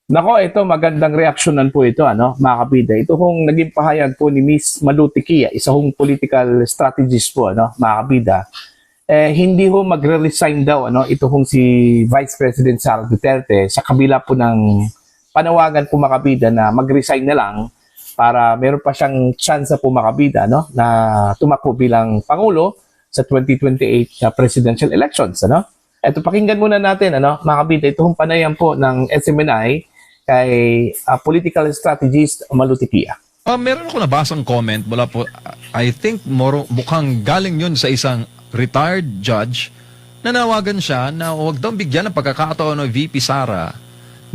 Nako, ito magandang reaksyonan po ito, mga kabida. Ito kung naging pahayag po ni Miss Malutikia, isa hong political strategist po, mga kabida. Hindi ho magre-resign daw, ito hong si Vice President Sara Duterte sa kabila po ng panawagan po mga kabida na mag-resign na lang para meron pa siyang chance po mga kabida, na tumakbo bilang Pangulo sa 2028 na presidential elections, Ito, pakinggan muna natin, mga kabida, ito hong panayam po ng SMNI kay political strategist Malutikia. Meron ako nabasang comment mula po, I think mukhang galing yun sa isang retired judge na nawagan siya na huwag daw bigyan ng pagkakataon ng VP Sara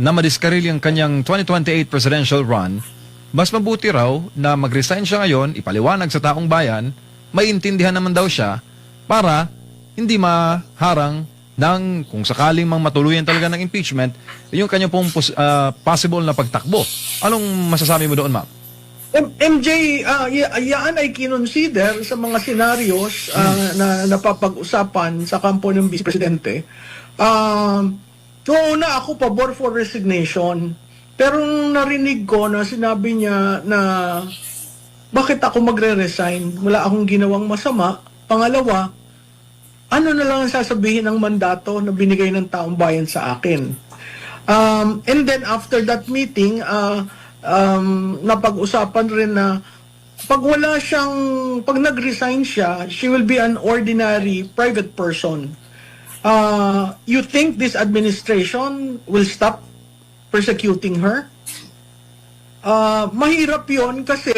na madiskaril yung kanyang 2028 presidential run. Mas mabuti raw na mag-resign siya ngayon, ipaliwanag sa taong bayan, maintindihan naman daw siya para hindi maharang ng kung sakaling mang matuluyan talaga ng impeachment, yung kanya pong possible na pagtakbo. Anong masasabi mo doon, ma'am? MJ, yan ay kinonsider sa mga scenarios na napapag-usapan sa kampo ng Vice Presidente. Noong una ako pabor for resignation, pero nung narinig ko na sinabi niya na bakit ako magre-resign, wala akong ginawang masama. Pangalawa, ano na lang ang sasabihin ng mandato na binigay ng taong bayan sa akin. And then after that meeting, napag-usapan rin na pag nag-resign siya, she will be an ordinary private person. You think this administration will stop persecuting her? Mahirap yon kasi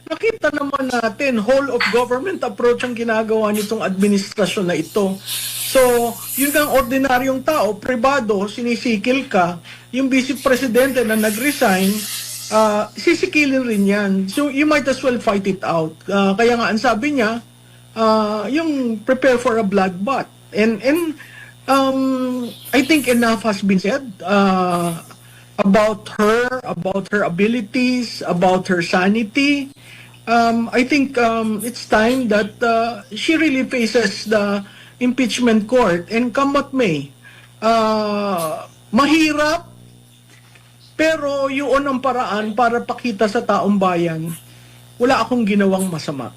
nakita naman natin whole of government approach ang ginagawa nitong administrasyon na ito. So, yun ang ordinaryong tao, pribado, sinisikil ka, yung vice presidente na nag-resign, sisikilin rin yan. So, you might as well fight it out. Kaya nga, ang sabi niya, yung prepare for a bloodbath. And I think enough has been said about her abilities, about her sanity. I think it's time that she really faces the impeachment court and come what may. Mahirap, pero yun ang paraan para pakita sa taong bayan, wala akong ginawang masama.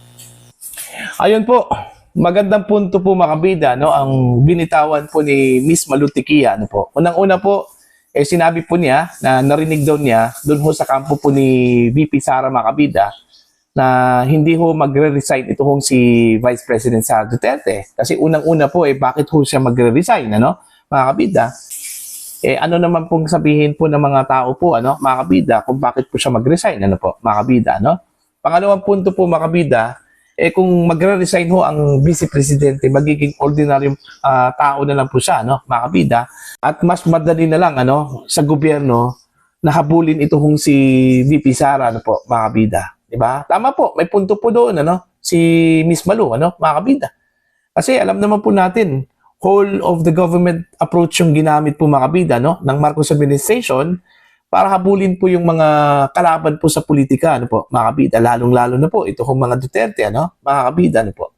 Ayun po, magandang punto po mga kabida, ang binitawan po ni Miss Malutikia. Po. Unang-una po, sinabi po niya na narinig daw niya doon ho sa kampo po ni VP Sara mga kabida na hindi ho magre-resign ito hong si Vice President Sara Duterte. Kasi unang-una po, bakit ho siya magre-resign, mga kabida? Ano naman pong sabihin po ng mga tao po, mga kabida, kung bakit po siya mag-resign, po, mga kabida, Pangalawang punto po, mga kabida, kung magre-resign ho ang Vice Presidente, magiging ordinaryong tao na lang po siya, mga kabida. At mas madali na lang, sa gobyerno, nahabulin ito hong si VP Sara, po, mga kabida. Diba? Tama po, may punto po doon, si Miss Malu, mga kabida. Kasi alam naman po natin, whole of the government approach yung ginamit po mga kabida, ng Marcos administration para habulin po yung mga kalaban po sa politika, po, mga kabida. Lalong-lalo na po, ito kong mga Duterte, mga kabida, po.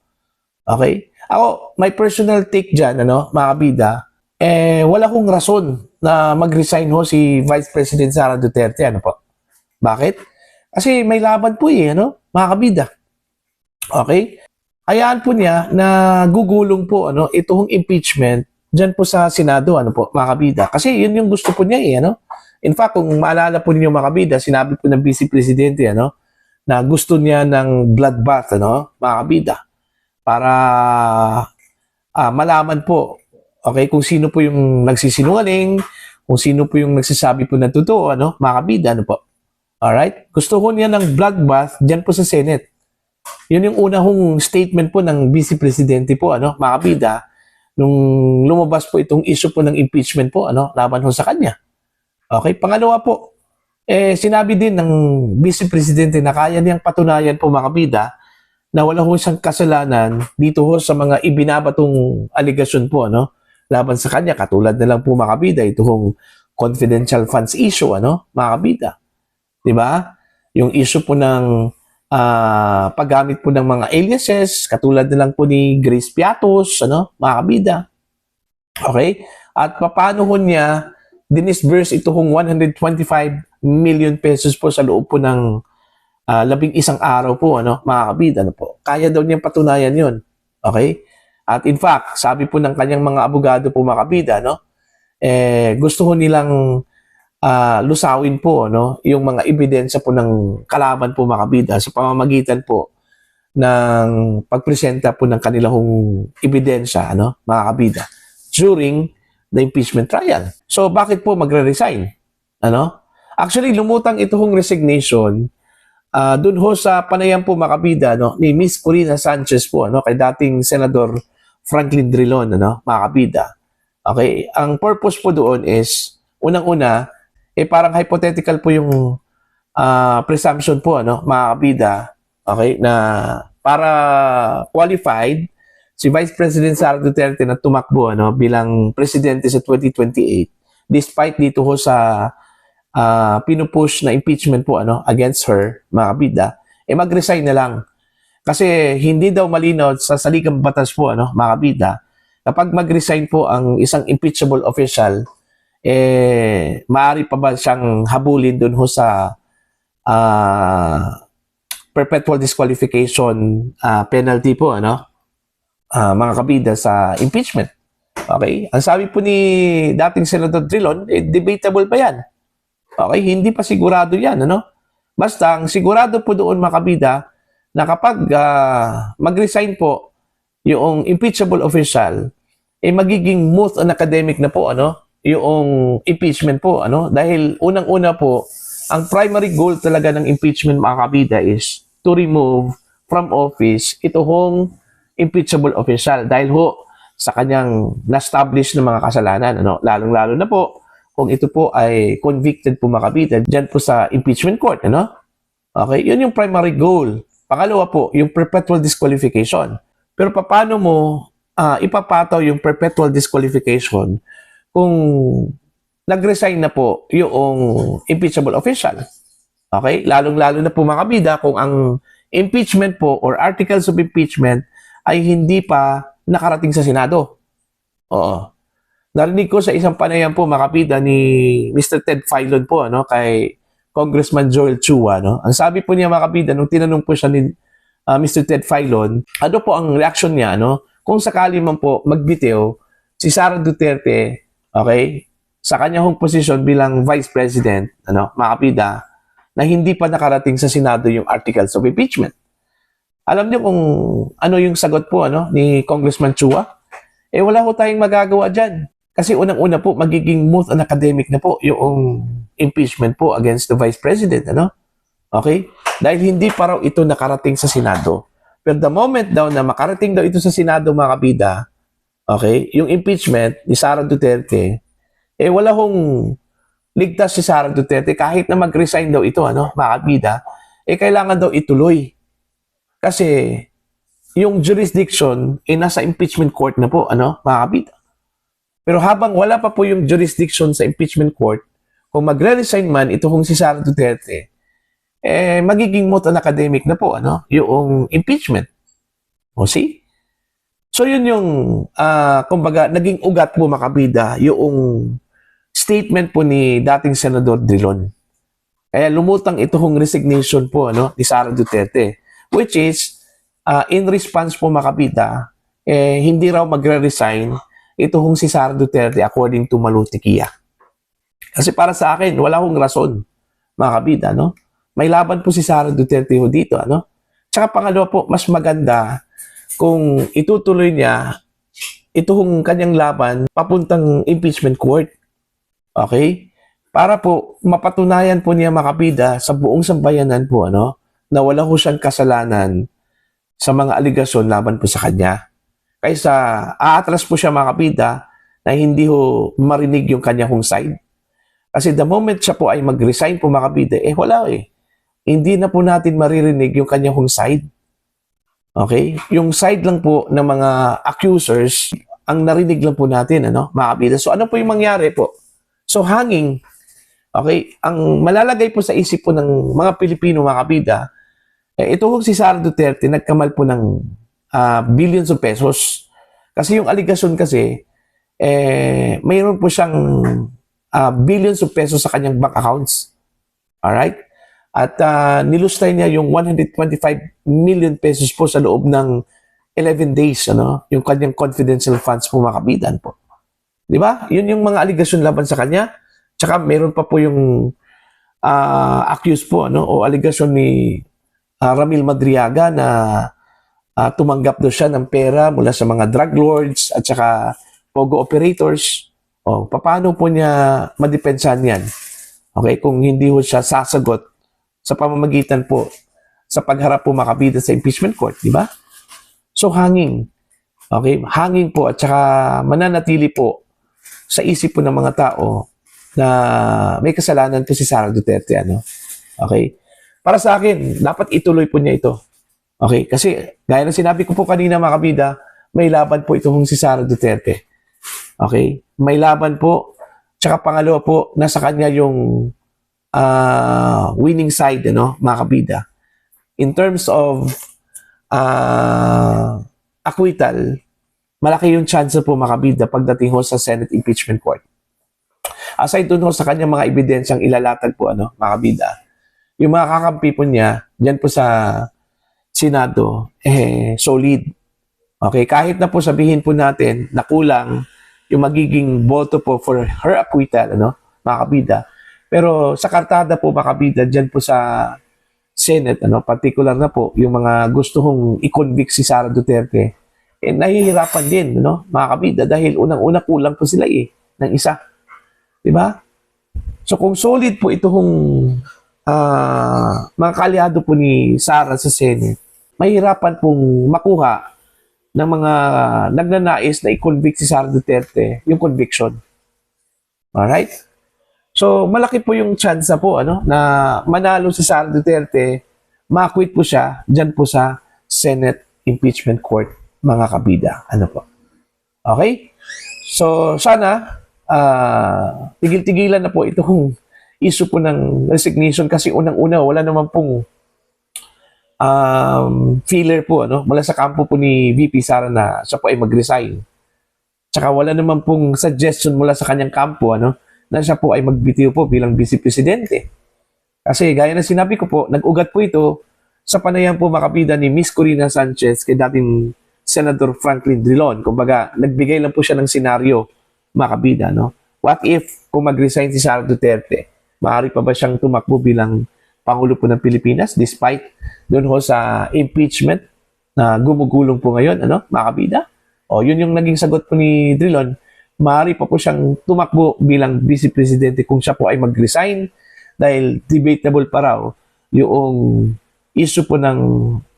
Okay? Ako, my personal take dyan, mga kabida, wala kong rason na mag-resign ho si Vice President Sara Duterte, po. Bakit? Kasi may laban po mga kabida. Okay? Hayaan po niya na gugulong po itong impeachment diyan po sa Senado po mga kabida. Kasi yun yung gusto po niya In fact, kung maalala po ninyo mga kabida, sinabi po ng Vice Presidente na gusto niya ng bloodbath mga kabida para malaman po kung sino po yung nagsisinungaling, kung sino po yung nagsasabi po ng totoo mga kabida po. Alright? Gusto ko niya ng bloodbath diyan po sa Senate. Yun yung unang statement po ng Vice Presidente po, mga kabida, nung lumabas po itong issue po ng impeachment po, laban ho sa kanya. Okay, pangalawa po, sinabi din ng Vice Presidente na kaya niyang patunayan po mga kabida na wala ho siyang kasalanan dito ho sa mga ibinabatong aligasyon po, laban sa kanya, katulad na lang po mga kabida, itong confidential funds issue, mga kabida. Diba? Yung issue po ng paggamit po ng mga aliases, katulad na lang po ni Grace Piatos, mga kabida. Okay? At paano ho niya dinisburse ito kung 125 million pesos po sa loob po ng 11 araw po, ano, mga kabida, ano po. Kaya daw niyang patunayan yun. Okay? At in fact, sabi po ng kanyang mga abogado po, mga kabida, no, gusto ko nilang lusawin po, no, yung mga ebidensya po ng kalaban po, mga kabida, sa pamamagitan po ng pagpresenta po ng kanilang ebidensya, ano, mga kabida, during the impeachment trial. So, bakit po magre-resign? Ano? Actually, lumutang ito hong resignation dun ho sa panayam po, mga kabida, no, ni Miss Corina Sanchez po, ano, kay dating Senador Franklin Drilon, ano, mga kabida. Okay? Ang purpose po doon is, unang-una, parang hypothetical po yung presumption po, ano, mga kabida, okay, na para qualified si Vice President Sara Duterte na tumakbo, ano, bilang presidente sa 2028, despite dito ho sa pinupush na impeachment po, ano, against her, mga kabida, mag-resign na lang. Kasi hindi daw malinaw sa saligang batas po, ano, mga kabida, kapag mag-resign po ang isang impeachable official, maaari pa ba siyang habulin dun ho sa perpetual disqualification penalty po, ano, mga kabida, sa impeachment. Okay? Ang sabi po ni dating Senador Drilon, debatable pa yan. Okay? Hindi pa sigurado yan, ano? Basta, ang sigurado po doon, mga kabida, na kapag mag-resign po yung impeachable official, magiging moot and academic na po, ano, yung impeachment po, ano? Dahil unang-una po, ang primary goal talaga ng impeachment, mga kabida, is to remove from office ito hong impeachable official dahil ho sa kanyang na-establish na mga kasalanan, ano, lalong-lalo na po kung ito po ay convicted po, mga kabida, dyan po sa impeachment court, ano? Okay, yun yung primary goal. Pangalawa po, yung perpetual disqualification. Pero paano mo ipapataw yung perpetual disqualification kung nag-resign na po yung impeachable official? Okay, lalong-lalo na po, mga kabida, kung ang impeachment po or articles of impeachment ay hindi pa nakarating sa Senado. Oo. Narinig ko sa isang panayam po, mga kabida, ni Mr. Ted Filon po, ano, kay Congressman Joel Chua, no? Ang sabi po niya, mga kabida, nung tinanong po siya ni Mr. Ted Filon, ano po ang reaction niya, no? Kung sakali man po magbitiw si Sara Duterte, okay, sa kanyang posisyon bilang Vice President, ano, mga kabida, na hindi pa nakarating sa Senado yung articles of impeachment. Alam niyo kung ano yung sagot po, ano, ni Congressman Chua? Wala ko tayong magagawa dyan. Kasi unang-una po, magiging moot and academic na po yung impeachment po against the Vice President, ano? Okay? Dahil hindi pa raw ito nakarating sa Senado. Pero the moment daw na makarating daw ito sa Senado, mga kabida, okay, yung impeachment ni Sara Duterte, wala hong ligtas si Sara Duterte kahit na mag-resign daw ito, ano, mga kabida, kailangan daw ituloy. Kasi yung jurisdiction nasa impeachment court na po, ano, mga kabida. Pero habang wala pa po yung jurisdiction sa impeachment court, kung magre-resign man ito kung si Sara Duterte, magiging moot and academic na po, ano, yung impeachment. O see? So yun yung, kumbaga, naging ugat po, mga kabida, yung statement po ni dating Senador Drilon. Kaya lumutang ito hong resignation po, ano, ni Sara Duterte, which is in response po, mga kabida, hindi raw magre-resign ito hong si Sara Duterte according to Malutikia. Kasi para sa akin, wala hong rason, mga kabida, no? May laban po si Sara Duterte ho dito, ano? Tsaka pangalawa po, mas maganda kung itutuloy niya ito hong kanyang laban papuntang impeachment court. Okay? Para po mapatunayan po niya, mga kabida, sa buong sambayanan po, ano, na wala ho siyang kasalanan sa mga aligasyon laban po sa kanya. Kaysa aatras po siya, mga kabida, na hindi ho marinig yung kanyang side. Kasi the moment siya po ay mag-resign po, mga kabida, wala hindi na po natin maririnig yung kanyang side. Okay? Yung side lang po ng mga accusers, ang narinig lang po natin, ano, mga kabida. So ano po yung mangyari po? So hanging, okay, ang malalagay po sa isip po ng mga Pilipino, mga kabida, ito si Sara Duterte, nagkamal po ng billions of pesos. Kasi yung allegation kasi, mayroon po siyang billions of pesos sa kanyang bank accounts. Alright? At nilustay niya yung 125 million pesos po sa loob ng 11 days, yung kanyang confidential funds po mga kabidan po. Di ba? Yun yung mga aligasyon laban sa kanya. Tsaka meron pa po yung accused po, o aligasyon ni Ramil Madriaga na tumanggap daw siya ng pera mula sa mga drug lords at saka pogo operators. Paano po niya madepensahan yan? Okay, kung hindi ho siya sasagot sa pamamagitan po sa pagharap po makabida sa impeachment court, di ba? So hanging, okay, hanging po at saka mananatili po sa isip po ng mga tao na may kasalanan po si Sara Duterte, Okay? Para sa akin, dapat ituloy po niya ito. Okay? Kasi, gaya ng sinabi ko po kanina mga kabida, may laban po itong si Sara Duterte. Okay? May laban po. Tsaka pangalawa po, nasa kanya yung winning side, mga kabida. In terms of acquittal, malaki yung chance po mga kabida pagdating ho sa Senate Impeachment Court. Aside dun ho sa kanyang mga ebidensyang ilalatag po, mga kabida, yung mga kakampi po niya, dyan po sa Senado, solid. Okay, kahit na po sabihin po natin na kulang yung magiging boto po for her acquittal, mga kabida. Pero sa kartada po, mga kabida, dyan po sa Senate, particular na po, yung mga gusto kong i-convict si Sara Duterte, nahihirapan din, mga kabida, dahil unang-una kulang po sila ng isa. Diba? So kung solid po itong mga kalyado po ni Sara sa Senate, mahirapan pong makuha ng mga nagnanais na i-convict si Sara Duterte yung conviction. Alright? So, malaki po yung chance po, na manalo si Sara Duterte, ma-acquit po siya dyan po sa Senate Impeachment Court, mga kabida. Po? Okay? So, sana, tigil-tigilan na po itong issue po ng resignation kasi unang-una, wala naman pong feeler po, mula sa kampo po ni VP Sara na siya po ay mag-resign. Tsaka wala naman pong suggestion mula sa kanyang kampo, na siya po ay magbitiw po bilang Vice Presidente. Kasi gaya na sinabi ko po, nag-ugat po ito sa panayam po makapida ni Miss Corina Sanchez kay dating Senator Franklin Drilon. Kumbaga, nagbigay lang po siya ng senaryo, makabida, What if kung mag-resign si Sara Duterte, maaari pa ba siyang tumakbo bilang Pangulo po ng Pilipinas despite doon ho sa impeachment na gumugulong po ngayon, mga kabida? Yun yung naging sagot po ni Drilon. Maaari pa po siyang tumakbo bilang Vice Presidente kung siya po ay mag-resign dahil debatable pa raw yung issue po ng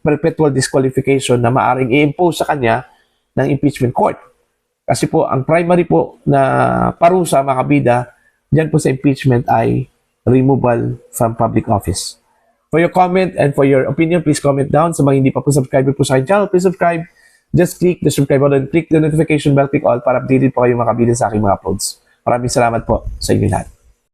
perpetual disqualification na maaring i-impose sa kanya ng impeachment court. Kasi po, ang primary po na parusa, mga kabida, dyan po sa impeachment ay removal from public office. For your comment and for your opinion, please comment down. Sa mga hindi pa po subscriber po sa aking channel, please subscribe. Just click the subscribe button, click the notification bell, click all para updated po kayo mga kabida sa aking mga uploads. Maraming salamat po sa inyo lahat.